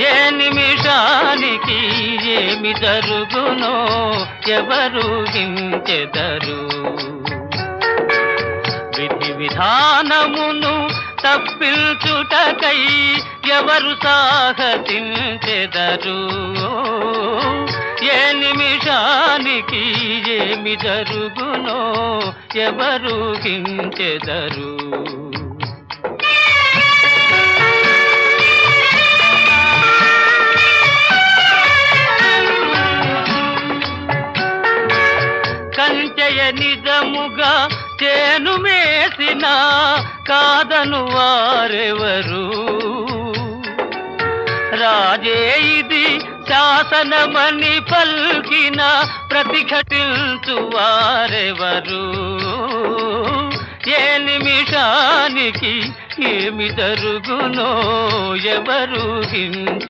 ఏ నిమిషానికి ఏమి జరుగునో ఎవరు హించెదరు. విధి విధానమును తప్పించుటకై ఎవరు సాహసించెదరు. ఏ నిమిషానికి ఏమి జరుగునో ఎవరు హించెదరు. కంచెయ నిజముగా చేను మేసిన కాదను వారెవరు. రాజే ఇది శాసనమని పల్కిన ప్రతిఘటించు వారెవరు. ఏ నిమిషానికి ఏమి జరుగునో ఎవరు